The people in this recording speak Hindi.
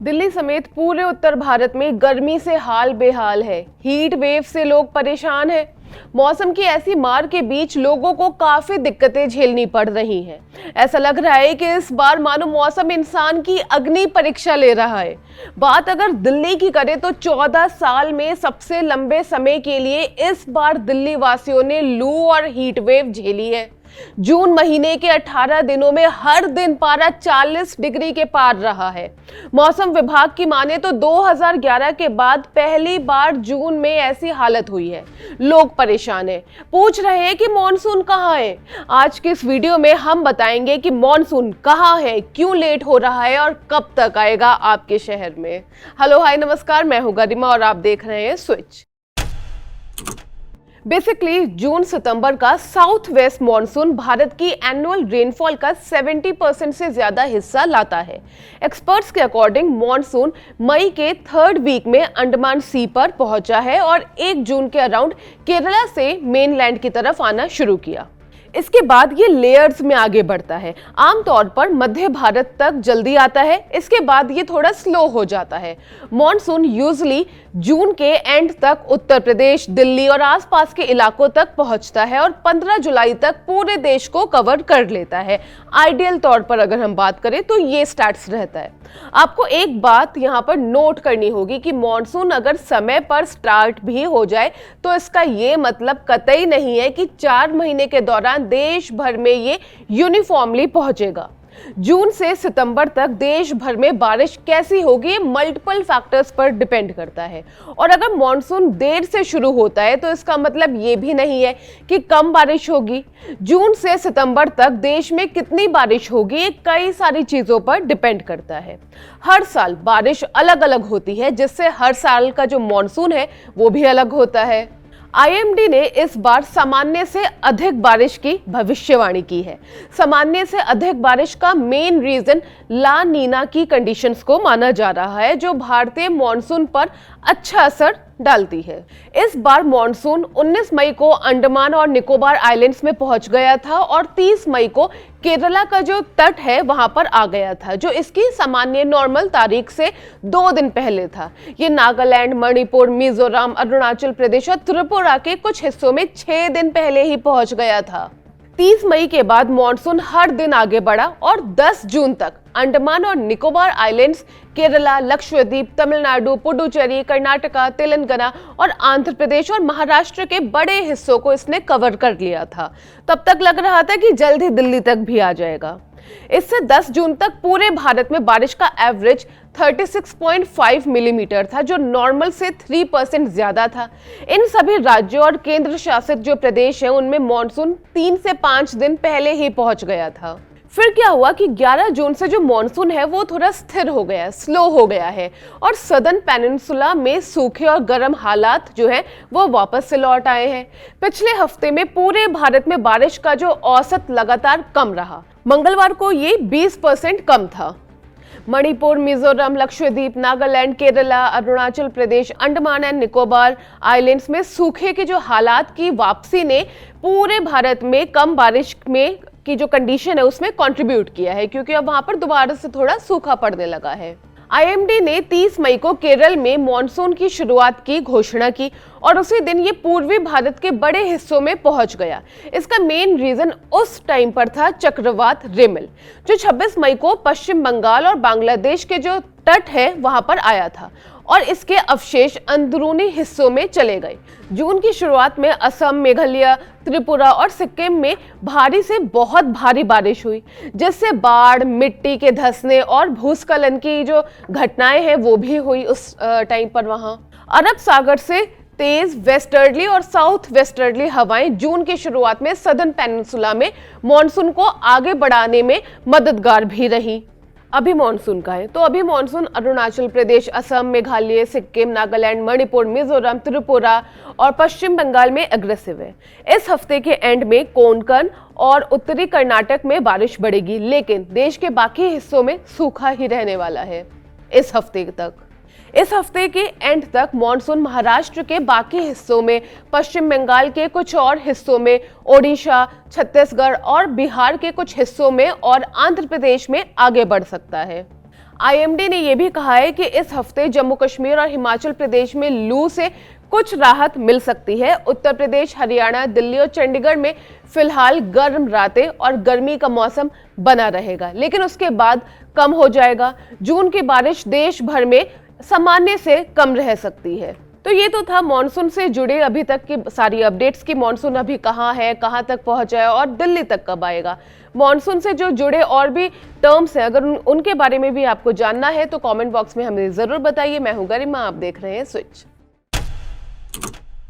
दिल्ली समेत पूरे उत्तर भारत में गर्मी से हाल बेहाल है। हीट वेव से लोग परेशान हैं। मौसम की ऐसी मार के बीच लोगों को काफी दिक्कतें झेलनी पड़ रही हैं। ऐसा लग रहा है कि इस बार मानो मौसम इंसान की अग्नि परीक्षा ले रहा है। बात अगर दिल्ली की करें तो 14 साल में सबसे लंबे समय के लिए इस बार दिल्ली वासियों ने लू और हीट वेव झेली है। जून महीने के 18 दिनों में हर दिन पारा 40 डिग्री के पार रहा है। मौसम विभाग की माने तो 2011 के बाद पहली बार जून में ऐसी हालत हुई है। लोग परेशान हैं, पूछ रहे हैं कि मॉनसून कहाँ है। आज की इस वीडियो में हम बताएंगे कि मॉनसून कहाँ है, क्यों लेट हो रहा है और कब तक आएगा आपके शहर में। हेलो हाय नमस्कार, मैं हूं गरिमा और आप देख रहे हैं स्विच। बेसिकली जून सितंबर का साउथ वेस्ट मॉनसून भारत की एनुअल रेनफॉल का 70% से ज्यादा हिस्सा लाता है। एक्सपर्ट्स के अकॉर्डिंग मॉनसून मई के 3rd वीक में अंडमान सी पर पहुंचा है और 1 जून के अराउंड केरला से मेनलैंड की तरफ आना शुरू किया। इसके बाद ये लेयर्स में आगे बढ़ता है। आमतौर पर मध्य भारत तक जल्दी आता है, इसके बाद ये थोड़ा स्लो हो जाता है। मॉनसून यूजुअली जून के एंड तक उत्तर प्रदेश, दिल्ली और आसपास के इलाकों तक पहुंचता है और 15 जुलाई तक पूरे देश को कवर कर लेता है। आइडियल तौर पर अगर हम बात करें तो ये स्टैट्स रहता है। आपको एक बात यहाँ पर नोट करनी होगी कि मॉनसून अगर समय पर स्टार्ट भी हो जाए तो इसका ये मतलब कतई नहीं है कि 4 महीने के दौरान देश भर में ये यूनिफॉर्मली पहुंचेगा। जून से सितंबर तक देश भर में बारिश कैसी होगी मल्टीपल फैक्टर्स पर डिपेंड करता है। और अगर मॉनसून देर से शुरू होता है तो इसका मतलब ये भी नहीं है कि कम बारिश होगी। जून से सितंबर तक देश में कितनी बारिश होगी ये कई सारी चीजों पर डिपेंड करता है। हर साल बारिश अलग अलग होती है, जिससे हर साल का जो मॉनसून है वो भी अलग होता है। आईएमडी ने इस बार सामान्य से अधिक बारिश की भविष्यवाणी की है। सामान्य से अधिक बारिश का मेन रीजन ला नीना की कंडीशंस को माना जा रहा है, जो भारतीय मॉनसून पर अच्छा असर डालती है। इस बार मॉनसून 19 मई को अंडमान और निकोबार आइलैंड्स में पहुंच गया था और 30 मई को केरला का जो तट है वहां पर आ गया था, जो इसकी सामान्य नॉर्मल तारीख से 2 दिन पहले था। ये नागालैंड, मणिपुर, मिजोरम, अरुणाचल प्रदेश और त्रिपुरा के कुछ हिस्सों में 6 दिन पहले ही पहुंच गया था। 30 मई के बाद मॉनसून हर दिन आगे बढ़ा और 10 जून तक अंडमान और निकोबार आइलैंड्स, केरला, लक्षद्वीप, तमिलनाडु, पुडुचेरी, कर्नाटका, तेलंगाना और आंध्र प्रदेश और महाराष्ट्र के बड़े हिस्सों को इसने कवर कर लिया था। तब तक लग रहा था कि जल्द ही दिल्ली तक भी आ जाएगा। इससे 10 जून तक पूरे भारत में बारिश का एवरेज 36.5 मिलीमीटर था, जो नॉर्मल से 3% ज्यादा था। इन सभी राज्यों और केंद्र शासित जो प्रदेश हैं उनमें मॉनसून 3 से 5 दिन पहले ही पहुंच गया था। फिर क्या हुआ कि 11 जून से जो मॉनसून है वो थोड़ा स्थिर हो गया, स्लो हो गया है और सदर्न पेनिनसुला में सूखे और गर्म हालात जो है वो वापस से लौट आए हैं। पिछले हफ्ते में पूरे भारत में बारिश का जो औसत लगातार कम रहा। मंगलवार को ये 20% कम था। मणिपुर, मिजोरम, लक्षद्वीप, नागालैंड, केरला, अरुणाचल प्रदेश, अंडमान एंड निकोबार आइलैंड्स में सूखे के जो हालात की वापसी ने पूरे भारत में कम बारिश में की जो कंडीशन है उसमें कंट्रीब्यूट किया है, क्योंकि अब वहां पर दोबारा से थोड़ा सूखा पड़ने लगा है। आईएमडी ने 30 मई को केरल में मॉनसून की शुरुआत की घोषणा की और उसी दिन ये पूर्वी भारत के बड़े हिस्सों में पहुंच गया। इसका मेन रीजन उस टाइम पर था चक्रवात रिमिल, जो 26 मई को पश्चिम बंगाल और बांग्लादेश के जो तट है वहां पर आया था और इसके अवशेष अंदरूनी हिस्सों में चले गए। जून की शुरुआत में असम, मेघालय, त्रिपुरा और सिक्किम में भारी से बहुत भारी बारिश हुई, जिससे बाढ़, मिट्टी के धंसने और भूस्खलन की जो घटनाएं हैं वो भी हुई उस टाइम पर। वहां अरब सागर से तेज वेस्टर्ली और साउथ वेस्टर्ली हवाएं जून की शुरुआत में सदर्न पेनिनसुला में मॉनसून को आगे बढ़ाने में मददगार भी रही। अभी मॉनसून का है तो अभी मॉनसून अरुणाचल प्रदेश, असम, मेघालय, सिक्किम, नागालैंड, मणिपुर, मिजोरम, त्रिपुरा और पश्चिम बंगाल में अग्रेसिव है। इस हफ्ते के एंड में कोंकण और उत्तरी कर्नाटक में बारिश बढ़ेगी, लेकिन देश के बाकी हिस्सों में सूखा ही रहने वाला है इस हफ्ते तक। इस हफ्ते के एंड तक मॉनसून महाराष्ट्र के बाकी हिस्सों में, पश्चिम बंगाल के कुछ और हिस्सों में, ओडिशा, छत्तीसगढ़ और बिहार के कुछ हिस्सों में और आंध्र प्रदेश में आगे बढ़ सकता है। आईएमडी ने यह भी कहा है कि इस हफ्ते जम्मू कश्मीर और हिमाचल प्रदेश में लू से कुछ राहत मिल सकती है। उत्तर प्रदेश, हरियाणा, दिल्ली और चंडीगढ़ में फिलहाल गर्म रातें और गर्मी का मौसम बना रहेगा, लेकिन उसके बाद कम हो जाएगा। जून की बारिश देश भर में सामान्य से कम रह सकती है। तो ये तो था मॉनसून से जुड़े अभी तक की सारी अपडेट्स की मॉनसून अभी कहाँ है, कहाँ तक पहुंचा है और दिल्ली तक कब आएगा। मॉनसून से जो जुड़े और भी टर्म्स हैं, अगर उनके बारे में भी आपको जानना है तो कमेंट बॉक्स में हमें जरूर बताइए। मैं हूं गरिमा, आप देख रहे हैं स्विच।